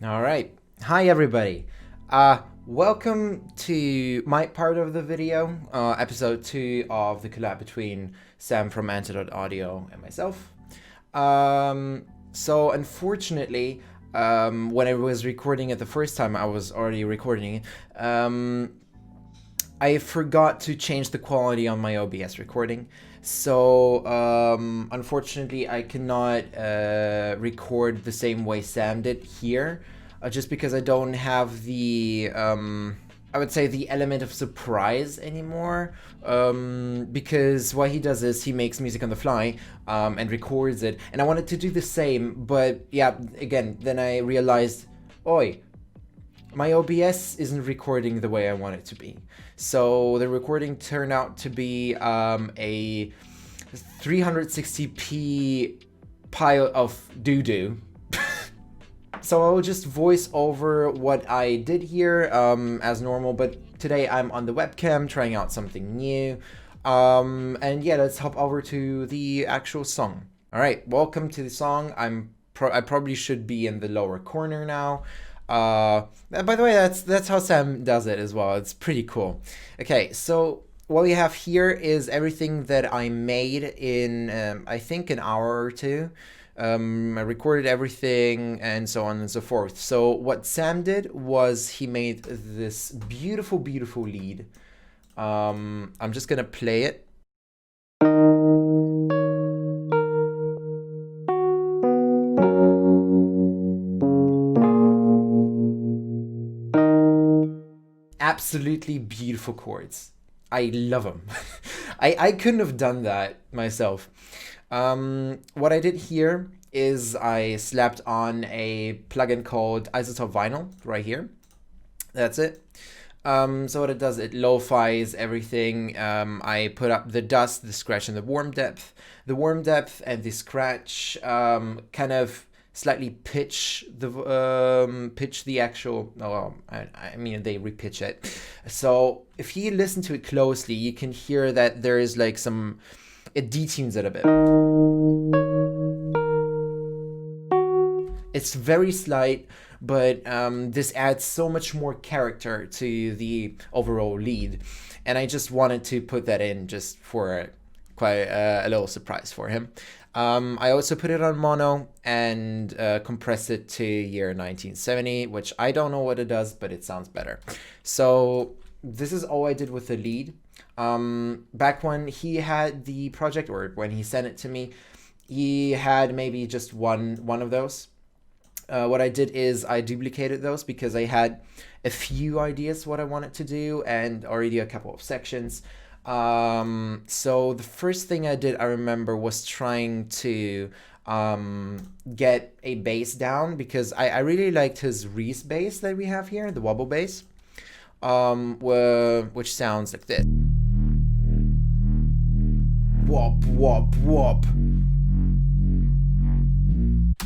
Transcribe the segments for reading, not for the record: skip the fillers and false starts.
All right. Hi, everybody. Welcome to my part of the video, episode 2 of the collab between Sam from Antodite Audio and myself. So unfortunately, when I was recording it the first time, I was already recording it. I forgot to change the quality on my OBS recording. So unfortunately, I cannot record the same way Sam did here, just because I don't have the, I would say, the element of surprise anymore. Because what he does is he makes music on the fly and records it. And I wanted to do the same, but yeah, again, then I realized, oi, my OBS isn't recording the way I want it to be. So the recording turned out to be a 360p pile of doo-doo. So I'll just voice over what I did here as normal, but today I'm on the webcam trying out something new. And yeah, let's hop over to the actual song. All right, welcome to the song. I probably should be in the lower corner now. By the way, that's how Sam does it as well. It's pretty cool. Okay, so what we have here is everything that I made in, I think, an hour or two. I recorded everything and so on and so forth. So what Sam did was he made this beautiful, beautiful lead. I'm just gonna play it. Absolutely beautiful chords. I love them. I couldn't have done that myself. What I did here is I slapped on a plugin called Isotope Vinyl right here. That's it. So what it does, it lo-fi's everything. I put up the dust, the scratch, and the warm depth. The warm depth and the scratch kind of slightly pitch the actual. Oh, I mean they repitch it. So if you listen to it closely, you can hear that there is like some. It detunes it a bit. It's very slight, but this adds so much more character to the overall lead, and I just wanted to put that in just for quite a little surprise for him. I also put it on mono and compress it to year 1970, which I don't know what it does, but it sounds better. So this is all I did with the lead. Back when he had the project, or when he sent it to me, he had maybe just one of those. What I did is I duplicated those because I had a few ideas what I wanted to do and already a couple of sections. So the first thing I did, I remember, was trying to get a bass down because I really liked his Reese bass that we have here, the wobble bass, which sounds like this. Wop, wop, wop.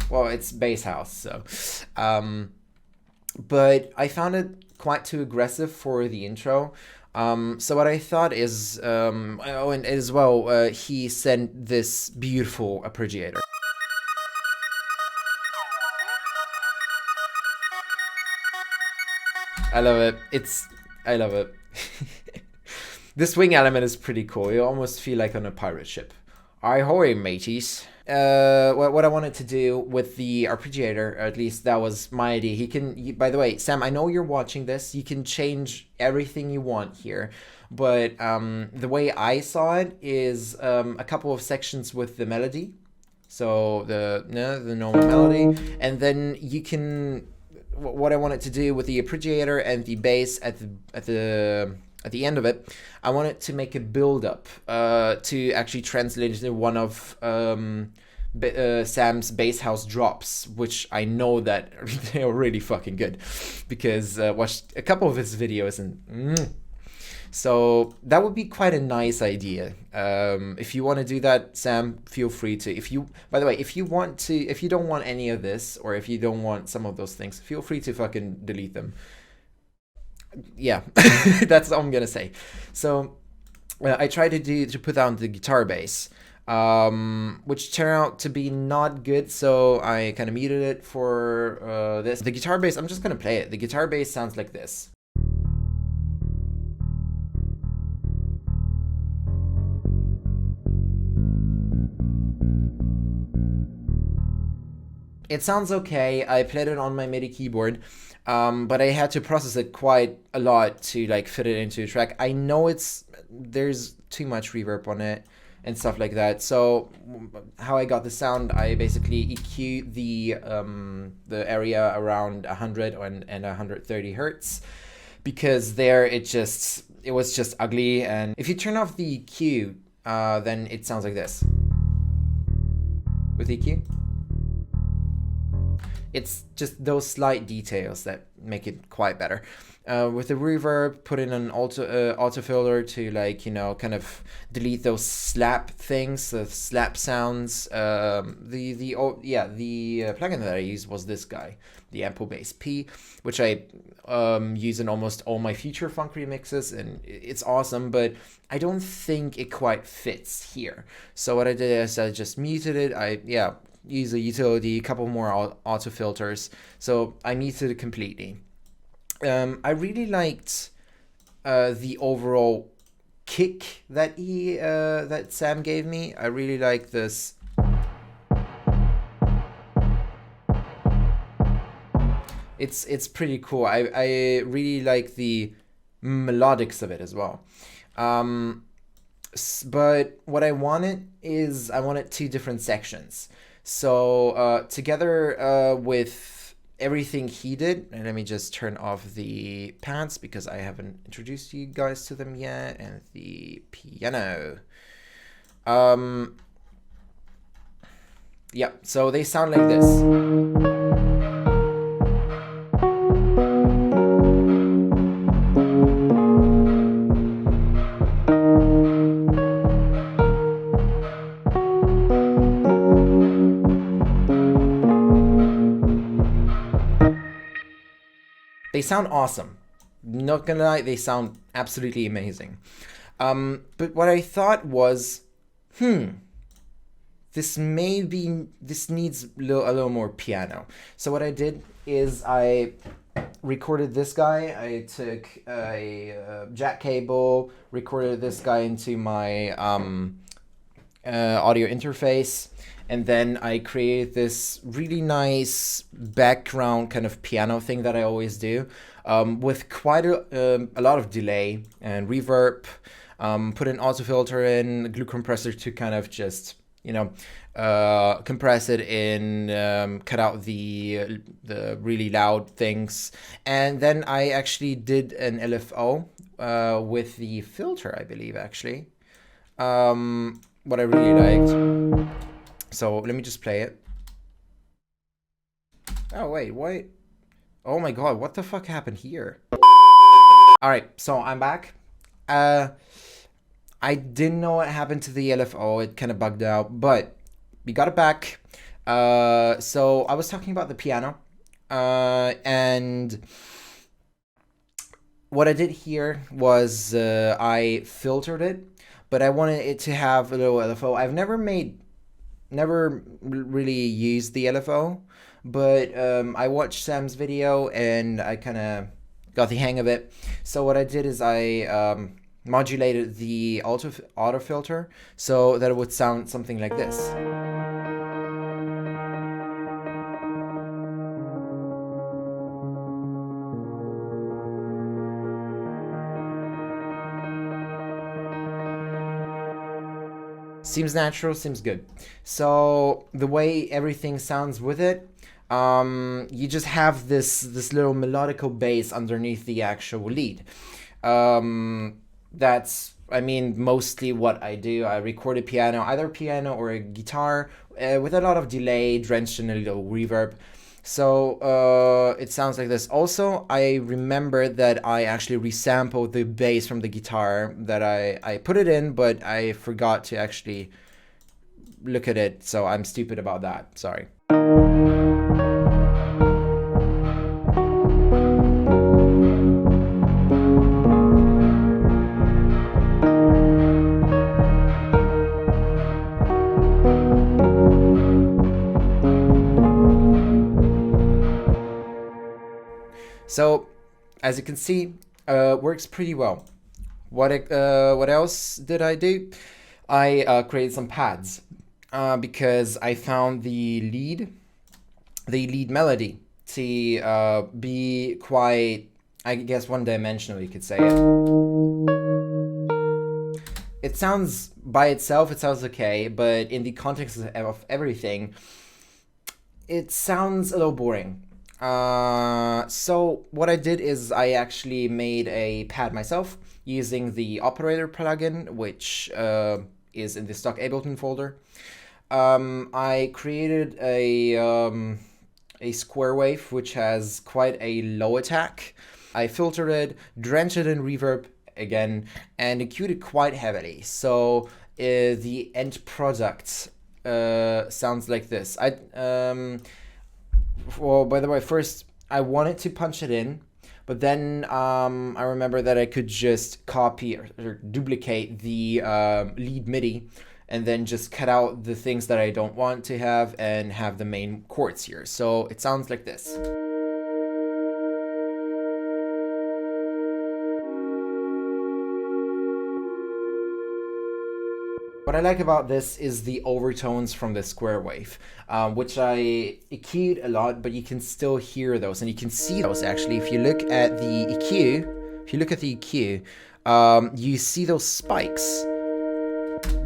Well, it's Bass House, so. But I found it quite too aggressive for the intro. So what I thought is, oh, and as well, he sent this beautiful arpeggiator. I love it. I love it. The swing element is pretty cool. You almost feel like on a pirate ship. Ahoy, mateys. What I wanted to do with the arpeggiator, or at least that was my idea. By the way, Sam, I know you're watching this. You can change everything you want here. But the way I saw it is a couple of sections with the melody. So the normal melody. And then you can... What I wanted to do with the arpeggiator and the bass at the end of it, I wanted to make a build-up to actually translate into one of Sam's Bass House drops, which I know that they are really fucking good because watched a couple of his videos and so that would be quite a nice idea. If you want to do that, Sam, feel free to. By the way, if you don't want any of this, or if you don't want some of those things, feel free to fucking delete them. Yeah, that's all I'm gonna say. So I tried to put down the guitar bass. which turned out to be not good, so I kind of muted it for this. The guitar bass, I'm just gonna play it. The guitar bass sounds like this. It sounds okay. I played it on my MIDI keyboard, but I had to process it quite a lot to like fit it into a track. I know there's too much reverb on it and stuff like that. So how I got the sound, I basically EQ the area around 100 and 130 hertz, because there it was just ugly. And if you turn off the EQ, then it sounds like this with EQ. It's just those slight details that make it quite better. With the reverb, put in an auto filter to, like, you know, kind of delete those slap things, the slap sounds. The plugin that I used was this guy, the Bass P, which I use in almost all my future funk remixes, and it's awesome, but I don't think it quite fits here. So what I did is I just muted it. Use a utility, a couple more auto filters. So I muted it completely. I really liked the overall kick that that Sam gave me. I really like this. It's pretty cool. I really like the melodics of it as well. But what I wanted two different sections. So together with everything he did, and let me just turn off the pads because I haven't introduced you guys to them yet, and the piano. Yeah, so they sound like this. They sound awesome. Not gonna lie, they sound absolutely amazing. But what I thought was, this needs a little more piano. So what I did is I recorded this guy. I took a jack cable, recorded this guy into my audio interface, and then I created this really nice background kind of piano thing that I always do, with quite a lot of delay and reverb. Put an auto filter in, a glue compressor to kind of just, you know, compress it in, cut out the really loud things. And then I actually did an LFO with the filter, I believe, actually. What I really liked. So let me just play it. Oh, wait, what? Oh my god, what the fuck happened here? Alright, so I'm back. I didn't know what happened to the LFO. It kind of bugged out, but we got it back. So I was talking about the piano. And what I did here was I filtered it, but I wanted it to have a little LFO. I've never really used the LFO, but I watched Sam's video and I kind of got the hang of it. So what I did is I modulated the auto filter so that it would sound something like this. Seems natural, seems good. So the way everything sounds with it, you just have this little melodical bass underneath the actual lead. That's, I mean, mostly what I do. I record a piano, either piano or a guitar, with a lot of delay, drenched in a little reverb. So it sounds like this. Also, I remember that I actually resampled the bass from the guitar, that I put it in, but I forgot to actually look at it, so I'm stupid about that. Sorry. So as you can see, works pretty well. What else did I do? I created some pads because I found the lead melody to be quite, I guess, one-dimensional, you could say it. It sounds, by itself, it sounds okay, but in the context of everything, it sounds a little boring. So what I did is I actually made a pad myself using the operator plugin, which is in the stock Ableton folder. I created a square wave which has quite a low attack. I filtered it, drenched it in reverb again, and EQ'd it quite heavily. So the end product sounds like this. Well, by the way, first I wanted to punch it in, but then I remember that I could just copy or duplicate the lead MIDI and then just cut out the things that I don't want to have and have the main chords here. So it sounds like this. What I like about this is the overtones from the square wave, which I EQ'd a lot, but you can still hear those, and you can see those actually. If you look at the EQ, you see those spikes.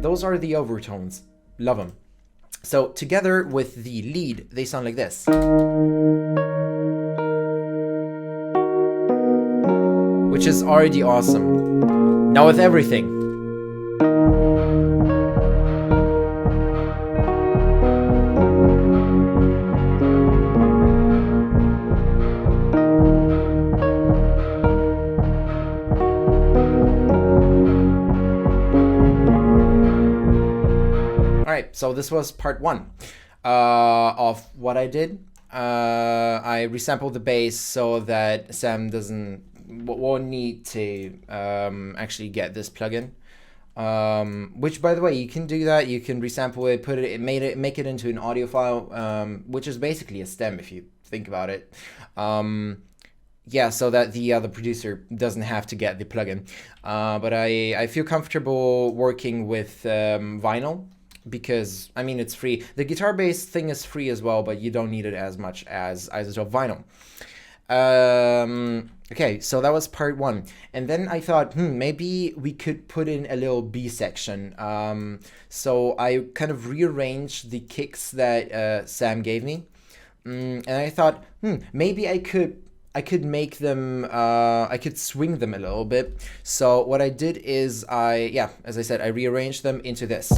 Those are the overtones. Love them. So together with the lead, they sound like this. Which is already awesome. Now with everything. Alright, so this was part one of what I did. I resampled the bass so that Sam won't need to actually get this plugin. Which, by the way, you can do that. You can resample it, make it into an audio file, which is basically a stem if you think about it. Yeah, so that the other producer doesn't have to get the plugin. But I feel comfortable working with vinyl because, I mean, it's free. The guitar bass thing is free as well, but you don't need it as much as isotope vinyl. Okay, so that was part one. And then I thought, maybe we could put in a little B section. So I kind of rearranged the kicks that Sam gave me. And I thought, maybe I could make them, I could swing them a little bit. So what I did is as I said, I rearranged them into this.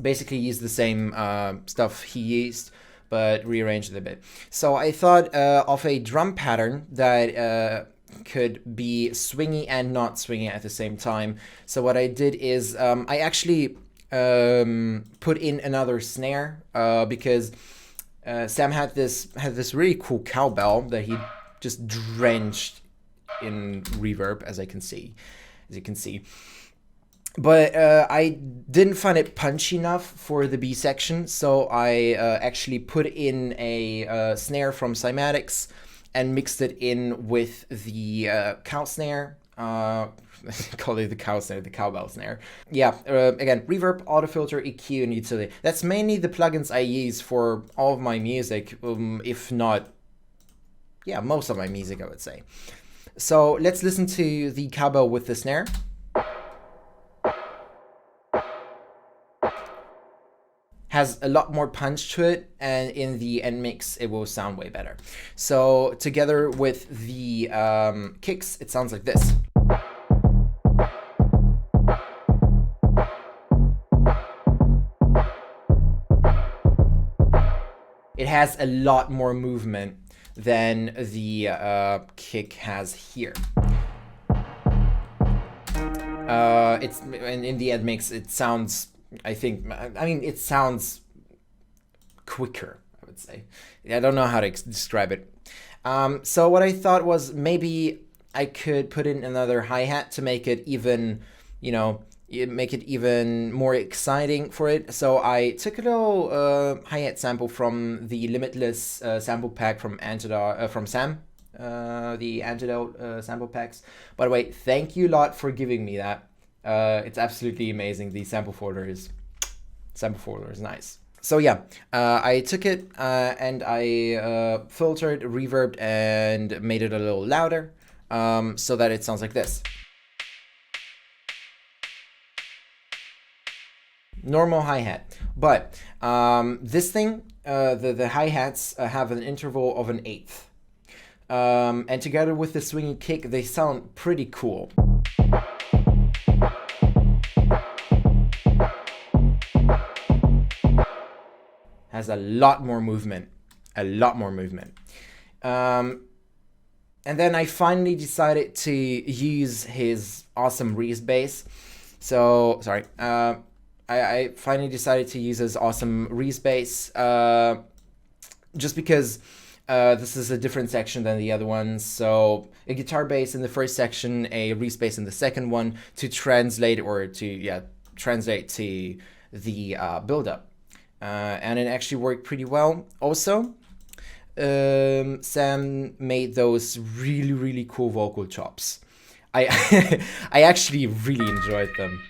Basically used the same stuff he used, but rearranged it a bit. So I thought of a drum pattern that could be swingy and not swingy at the same time. So what I did is I actually put in another snare because Sam had this really cool cowbell that he just drenched in reverb, as you can see. But I didn't find it punchy enough for the B section, so I actually put in a snare from Cymatics and mixed it in with the cow snare. Call it the cow snare, the cowbell snare. Yeah, again, reverb, auto filter, EQ, and utility. That's mainly the plugins I use for all of my music, if not, yeah, most of my music, I would say. So let's listen to the cowbell with the snare. Has a lot more punch to it, and in the end mix it will sound way better. So together with the kicks, it sounds like this. It has a lot more movement than the kick has here. It's in the end mix, it sounds, it sounds quicker, I would say. I don't know how to describe it. So what I thought was maybe I could put in another hi-hat to make it even, make it even more exciting for it. So I took a little hi-hat sample from the Limitless sample pack from Antodite, from Sam, the Antidote sample packs. By the way, thank you a lot for giving me that. It's absolutely amazing. The sample folder is nice. So yeah, I took it and I filtered, reverbed, and made it a little louder so that it sounds like this. Normal hi-hat, but this thing, the hi-hats have an interval of an eighth, and together with the swingy kick, they sound pretty cool. Has a lot more movement, and then I finally decided to use his awesome Reese bass. So sorry, I finally decided to use his awesome Reese bass, just because this is a different section than the other ones. So a guitar bass in the first section, a Reese bass in the second one, to translate to the build-up. And it actually worked pretty well. Also, Sam made those really cool vocal chops. I I actually really enjoyed them.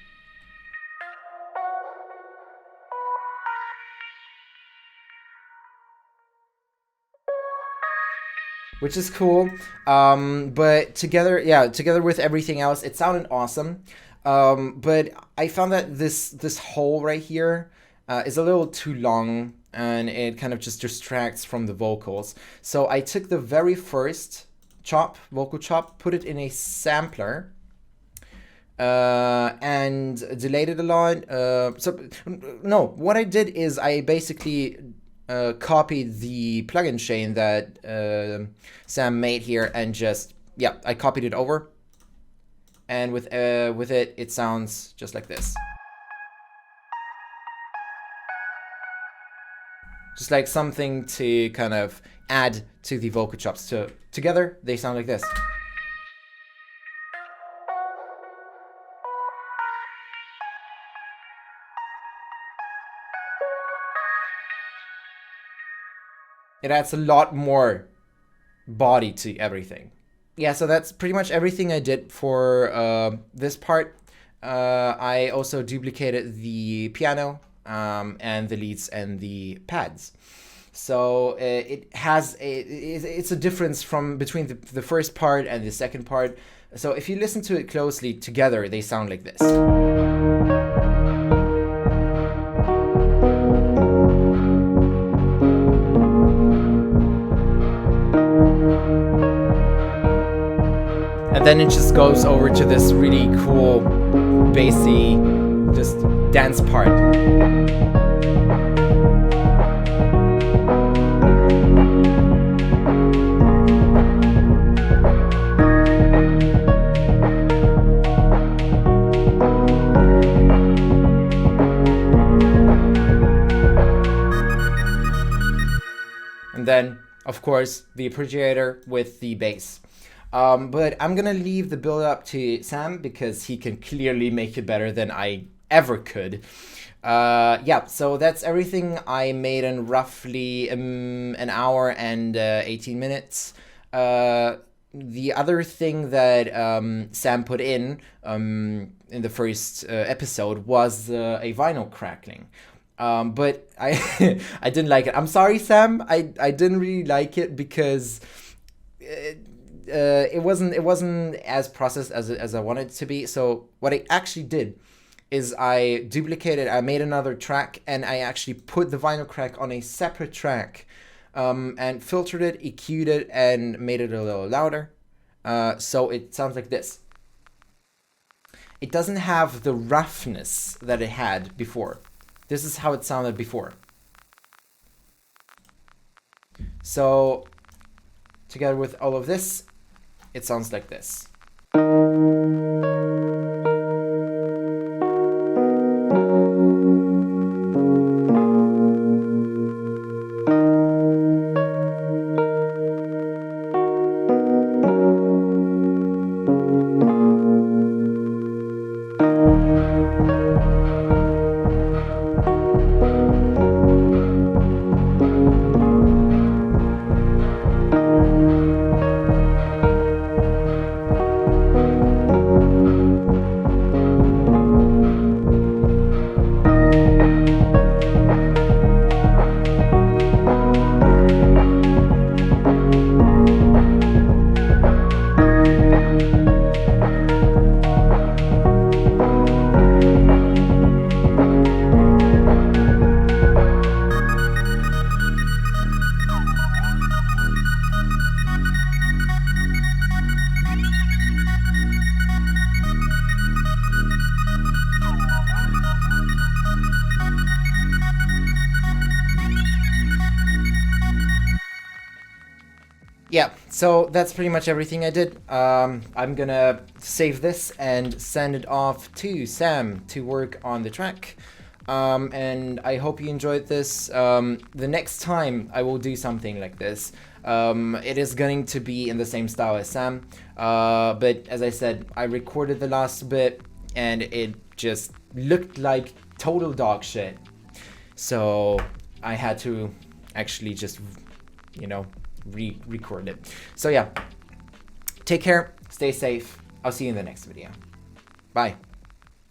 Which is cool, but together with everything else, it sounded awesome. But I found that this hole right here is a little too long, and it kind of just distracts from the vocals. So I took the very first vocal chop, put it in a sampler, and delayed it a lot. No, what I did is I basically copied the plugin chain that Sam made here, and just I copied it over, and with it, it sounds just like this. Just like something to kind of add to the vocal chops. So together, they sound like this. It adds a lot more body to everything. Yeah, so that's pretty much everything I did for this part. I also duplicated the piano and the leads and the pads. So it's a difference between the first part and the second part. So if you listen to it closely together, they sound like this. And then it just goes over to this really cool, bassy, just dance part. And then, of course, the arpeggiator with the bass. But I'm gonna leave the build up to Sam because he can clearly make it better than I ever could. So that's everything I made in roughly an hour and 18 minutes. The other thing that Sam put in the first episode was a vinyl crackling. But I I didn't like it. I'm sorry, Sam. I didn't really like it because it wasn't as processed as I wanted it to be. So what I actually did is I made another track, and I actually put the vinyl crack on a separate track, and filtered it, EQ'd it, and made it a little louder. So it sounds like this. It doesn't have the roughness that it had before. This is how it sounded before. So together with all of this, it sounds like this. yeah, so that's pretty much everything I did. I'm gonna save this and send it off to Sam to work on the track. And I hope you enjoyed this. The next time I will do something like this, it is going to be in the same style as Sam. But as I said, I recorded the last bit and it just looked like total dog shit. So I had to actually just, you know, re-record it. So yeah, take care, stay safe. I'll see you in the next video. Bye.